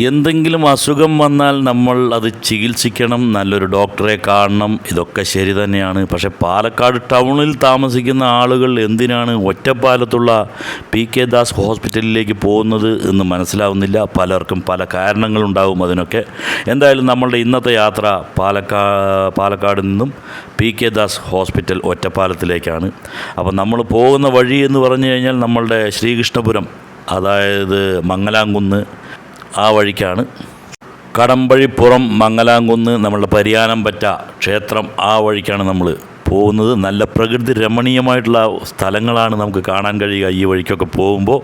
എന്തെങ്കിലും അസുഖം വന്നാൽ നമ്മൾ അത് ചികിത്സിക്കണം, നല്ലൊരു ഡോക്ടറെ കാണണം, ഇതൊക്കെ ശരി തന്നെയാണ്. പക്ഷേ പാലക്കാട് ടൗണിൽ താമസിക്കുന്ന ആളുകൾ എന്തിനാണ് ഒറ്റപ്പാലത്തുള്ള PK ദാസ് ഹോസ്പിറ്റലിലേക്ക് പോകുന്നത് എന്ന് മനസ്സിലാവുന്നില്ല. പലർക്കും പല കാരണങ്ങളുണ്ടാവും അതിനൊക്കെ. എന്തായാലും നമ്മളുടെ ഇന്നത്തെ യാത്ര പാലക്കാട് നിന്നും PK ദാസ് ഹോസ്പിറ്റൽ ഒറ്റപ്പാലത്തിലേക്കാണ്. അപ്പോൾ നമ്മൾ പോകുന്ന വഴി എന്ന് പറഞ്ഞു കഴിഞ്ഞാൽ നമ്മളുടെ ശ്രീകൃഷ്ണപുരം, അതായത് മംഗലാംകുന്ന്, ആ വഴിക്കാണ്. കടമ്പഴിപ്പുറം, മംഗലാംകുന്ന്, നമ്മളുടെ പരിയാനംപറ്റ ക്ഷേത്രം, ആ വഴിക്കാണ് നമ്മൾ പോകുന്നത്. നല്ല പ്രകൃതി രമണീയമായിട്ടുള്ള സ്ഥലങ്ങളാണ് നമുക്ക് കാണാൻ കഴിയുക ഈ വഴിക്കൊക്കെ പോകുമ്പോൾ.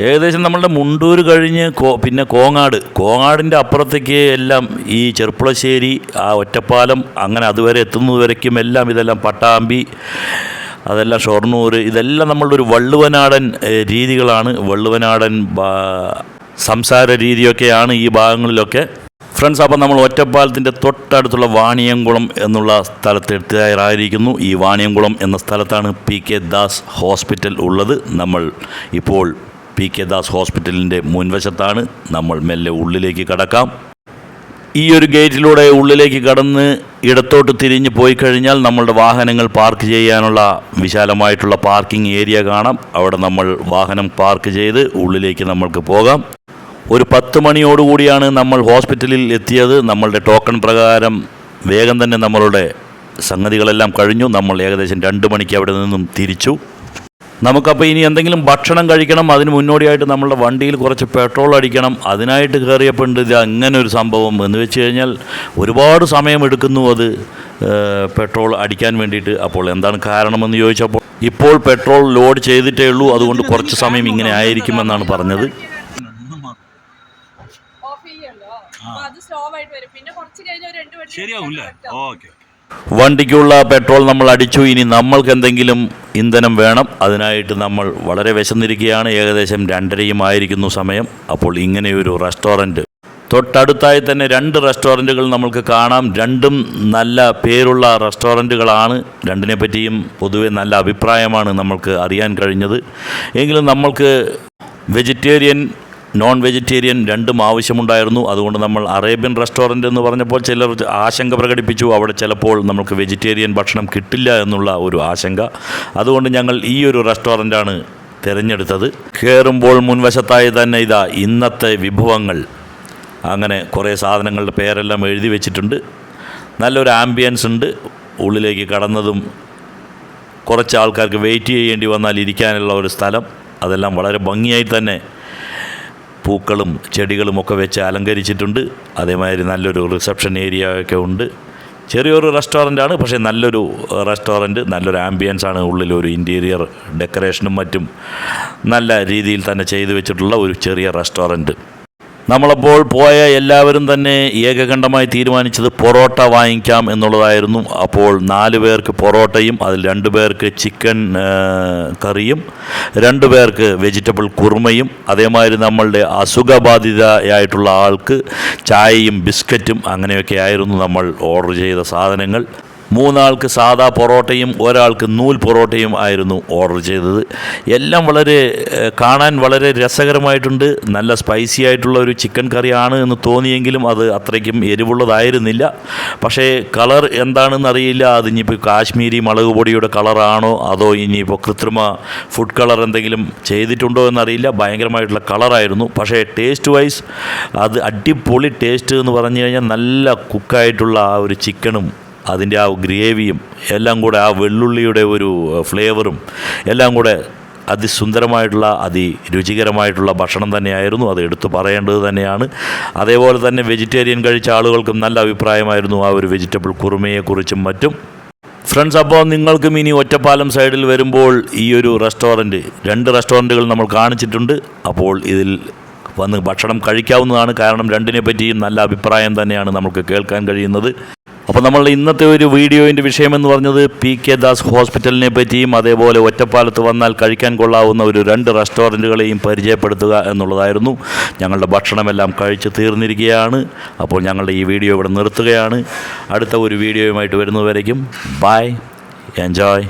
ഏകദേശം നമ്മളുടെ മുണ്ടൂർ കഴിഞ്ഞ് പിന്നെ കോങ്ങാടിൻ്റെ അപ്പുറത്തേക്ക് എല്ലാം ഈ ചെർപ്പുളശ്ശേരി, ആ ഒറ്റപ്പാലം, അങ്ങനെ അതുവരെ എത്തുന്നതുവരയ്ക്കും എല്ലാം ഇതെല്ലാം പട്ടാമ്പി, അതെല്ലാം ഷൊർണൂർ, ഇതെല്ലാം നമ്മളുടെ ഒരു വള്ളുവനാടൻ രീതികളാണ്. വള്ളുവനാടൻ സംസാര രീതിയൊക്കെയാണ് ഈ ഭാഗങ്ങളിലൊക്കെ. ഫ്രണ്ട്സ്, അപ്പോൾ നമ്മൾ ഒറ്റപ്പാലത്തിൻ്റെ തൊട്ടടുത്തുള്ള വാണിയംകുളം എന്നുള്ള സ്ഥലത്ത് എത്തിയായിരിക്കുന്നു. ഈ വാണിയംകുളം എന്ന സ്ഥലത്താണ് PK ദാസ് ഹോസ്പിറ്റൽ ഉള്ളത്. നമ്മൾ ഇപ്പോൾ PK ദാസ് ഹോസ്പിറ്റലിൻ്റെ മുൻവശത്താണ്. നമ്മൾ മെല്ലെ ഉള്ളിലേക്ക് കടക്കാം. ഈ ഒരു ഗേറ്റിലൂടെ ഉള്ളിലേക്ക് കടന്ന് ഇടത്തോട്ട് തിരിഞ്ഞ് പോയി കഴിഞ്ഞാൽ നമ്മളുടെ വാഹനങ്ങൾ പാർക്ക് ചെയ്യാനുള്ള വിശാലമായിട്ടുള്ള പാർക്കിംഗ് ഏരിയ കാണാം. അവിടെ നമ്മൾ വാഹനം പാർക്ക് ചെയ്ത് ഉള്ളിലേക്ക് നമ്മൾക്ക് പോകാം. ഒരു 10 മണിയോടുകൂടിയാണ് നമ്മൾ ഹോസ്പിറ്റലിൽ എത്തിയത്. നമ്മളുടെ ടോക്കൺ പ്രകാരം വേഗം തന്നെ നമ്മളുടെ സംഗതികളെല്ലാം കഴിഞ്ഞു. നമ്മൾ ഏകദേശം 2 മണിക്ക് അവിടെ നിന്നും തിരിച്ചു. നമുക്കപ്പോൾ ഇനി എന്തെങ്കിലും ഭക്ഷണം കഴിക്കണം. അതിന് മുന്നോടിയായിട്ട് നമ്മളുടെ വണ്ടിയിൽ കുറച്ച് പെട്രോൾ അടിക്കണം. അതിനായിട്ട് കയറിയപ്പോൾ ഇത് അങ്ങനെ ഒരു സംഭവം എന്ന് വെച്ച് കഴിഞ്ഞാൽ ഒരുപാട് സമയമെടുക്കുന്നു അത് പെട്രോൾ അടിക്കാൻ വേണ്ടിയിട്ട്. അപ്പോൾ എന്താണ് കാരണമെന്ന് ചോദിച്ചപ്പോൾ ഇപ്പോൾ പെട്രോൾ ലോഡ് ചെയ്തിട്ടേ ഉള്ളൂ, അതുകൊണ്ട് കുറച്ച് സമയം ഇങ്ങനെ ആയിരിക്കുമെന്നാണ് പറഞ്ഞത്. വണ്ടിക്കുള്ള പെട്രോൾ നമ്മൾ അടിച്ചു. ഇനി നമ്മൾക്ക് എന്തെങ്കിലും ഇന്ധനം വേണം. അതിനായിട്ട് നമ്മൾ വളരെ വിശന്നിരിക്കുകയാണ്. ഏകദേശം 2:30 ആയിരിക്കുന്നു സമയം. അപ്പോൾ ഇങ്ങനെയൊരു റെസ്റ്റോറൻറ്റ് തൊട്ടടുത്തായി തന്നെ 2 റെസ്റ്റോറൻറ്റുകൾ നമുക്ക് കാണാം. രണ്ടും നല്ല പേരുള്ള റെസ്റ്റോറൻറ്റുകളാണ്. രണ്ടിനെ പറ്റിയും പൊതുവെ നല്ല അഭിപ്രായമാണ് നമ്മൾക്ക് അറിയാൻ കഴിഞ്ഞത്. എങ്കിലും നമ്മൾക്ക് വെജിറ്റേറിയൻ, നോൺ വെജിറ്റേറിയൻ രണ്ടും ആവശ്യമുണ്ടായിരുന്നു. അതുകൊണ്ട് നമ്മൾ അറേബ്യൻ റെസ്റ്റോറൻറ്റ് എന്ന് പറഞ്ഞപ്പോൾ ചിലർ ആശങ്ക പ്രകടിപ്പിച്ചു, അവിടെ ചിലപ്പോൾ നമുക്ക് വെജിറ്റേറിയൻ ഭക്ഷണം കിട്ടില്ല എന്നുള്ള ഒരു ആശങ്ക. അതുകൊണ്ട് ഞങ്ങൾ ഈ ഒരു റെസ്റ്റോറൻറ്റാണ് തിരഞ്ഞെടുത്തത്. കയറുമ്പോൾ മുൻവശത്തായി തന്നെ ഇതാ ഇന്നത്തെ വിഭവങ്ങൾ, അങ്ങനെ കുറേ സാധനങ്ങളുടെ പേരെല്ലാം എഴുതി വെച്ചിട്ടുണ്ട്. നല്ലൊരു ആംബിയൻസ് ഉണ്ട്. ഉള്ളിലേക്ക് കടന്നതും കുറച്ച് ആൾക്കാർക്ക് വെയിറ്റ് ചെയ്യേണ്ടി വന്നാൽ ഇരിക്കാനുള്ള ഒരു സ്ഥലം, അതെല്ലാം വളരെ ഭംഗിയായി തന്നെ പൂക്കളും ചെടികളും ഒക്കെ വെച്ച് അലങ്കരിച്ചിട്ടുണ്ട്. അതേമാതിരി നല്ലൊരു റിസപ്ഷൻ ഏരിയ ഒക്കെ ഉണ്ട്. ചെറിയൊരു റെസ്റ്റോറൻ്റാണ്, പക്ഷേ നല്ലൊരു റെസ്റ്റോറൻറ്റ്, നല്ലൊരു ആംബിയൻസാണ്. ഉള്ളിലൊരു ഇൻറ്റീരിയർ ഡെക്കറേഷനും മറ്റും നല്ല രീതിയിൽ തന്നെ ചെയ്തു വെച്ചിട്ടുള്ള ഒരു ചെറിയ റെസ്റ്റോറൻറ്റ്. നമ്മളപ്പോൾ പോയ എല്ലാവരും തന്നെ ഏകകണ്ഠമായി തീരുമാനിച്ചത് പൊറോട്ട വാങ്ങിക്കാം എന്നുള്ളതായിരുന്നു. അപ്പോൾ 4 പേർക്ക് പൊറോട്ടയും അതിൽ 2 പേർക്ക് ചിക്കൻ കറിയും 2 പേർക്ക് വെജിറ്റബിൾ കുറുമയും, അതേമാതിരി നമ്മളുടെ അസുഖബാധിതയായിട്ടുള്ള ആൾക്ക് ചായയും ബിസ്ക്കറ്റും, അങ്ങനെയൊക്കെ ആയിരുന്നു നമ്മൾ ഓർഡർ ചെയ്ത സാധനങ്ങൾ. 3 ആൾക്ക് സാദാ പൊറോട്ടയും ഒരാൾക്ക് നൂൽ പൊറോട്ടയും ആയിരുന്നു ഓർഡർ ചെയ്തത്. എല്ലാം കാണാൻ വളരെ രസകരമായിട്ടുണ്ട്. നല്ല സ്പൈസി ആയിട്ടുള്ള ഒരു ചിക്കൻ കറിയാണ് എന്ന് തോന്നിയെങ്കിലും അത് അത്രയ്ക്കും എരിവുള്ളതായിരുന്നില്ല. പക്ഷേ കളർ എന്താണെന്ന് അറിയില്ല. അതിനിപ്പോൾ കാശ്മീരി മുളക് പൊടിയുടെ കളറാണോ അതോ ഇനിയിപ്പോൾ കൃത്രിമ ഫുഡ് കളർ എന്തെങ്കിലും ചെയ്തിട്ടുണ്ടോ എന്നറിയില്ല. ഭയങ്കരമായിട്ടുള്ള കളറായിരുന്നു. പക്ഷേ ടേസ്റ്റ് വൈസ് അത് അടിപൊളി ടേസ്റ്റ് എന്ന് പറഞ്ഞു കഴിഞ്ഞാൽ നല്ല കുക്കായിട്ടുള്ള ആ ഒരു ചിക്കനും അതിൻ്റെ ആ ഗ്രേവിയും എല്ലാം കൂടെ, ആ വെള്ളുള്ളിയുടെ ഒരു ഫ്ലേവറും എല്ലാം കൂടെ അതിസുന്ദരമായിട്ടുള്ള അതിരുചികരമായിട്ടുള്ള ഭക്ഷണം തന്നെയായിരുന്നു. അത് എടുത്തു പറയേണ്ടത് തന്നെയാണ്. അതേപോലെ തന്നെ വെജിറ്റേറിയൻ കഴിച്ച ആളുകൾക്കും നല്ല അഭിപ്രായമായിരുന്നു ആ ഒരു വെജിറ്റബിൾ കുറുമയെക്കുറിച്ചും മറ്റും. ഫ്രണ്ട്സ്, അപ്പോൾ നിങ്ങൾക്കും ഇനി ഒറ്റപ്പാലം സൈഡിൽ വരുമ്പോൾ ഈ ഒരു റെസ്റ്റോറൻറ്റ്, 2 റെസ്റ്റോറൻറ്റുകൾ നമ്മൾ കാണിച്ചിട്ടുണ്ട്. അപ്പോൾ ഇതിൽ വന്ന് ഭക്ഷണം കഴിക്കാവുന്നതാണ്. കാരണം രണ്ടിനെ പറ്റിയും നല്ല അഭിപ്രായം തന്നെയാണ് നമുക്ക് കേൾക്കാൻ കഴിയുന്നത്. അപ്പോൾ നമ്മളുടെ ഇന്നത്തെ ഒരു വീഡിയോൻ്റെ വിഷയമെന്ന് പറഞ്ഞത് PK ദാസ് ഹോസ്പിറ്റലിനെ പറ്റിയും അതേപോലെ ഒറ്റപ്പാലത്ത് വന്നാൽ കഴിക്കാൻ കൊള്ളാവുന്ന ഒരു 2 റെസ്റ്റോറൻറ്റുകളെയും പരിചയപ്പെടുത്തുക എന്നുള്ളതായിരുന്നു. ഞങ്ങളുടെ ഭക്ഷണമെല്ലാം കഴിച്ച് തീർന്നിരിക്കുകയാണ്. അപ്പോൾ ഞങ്ങളുടെ ഈ വീഡിയോ ഇവിടെ നിർത്തുകയാണ്. അടുത്ത ഒരു വീഡിയോയുമായിട്ട് വരുന്നതുവരേക്കും ബൈ, എൻജോയ്.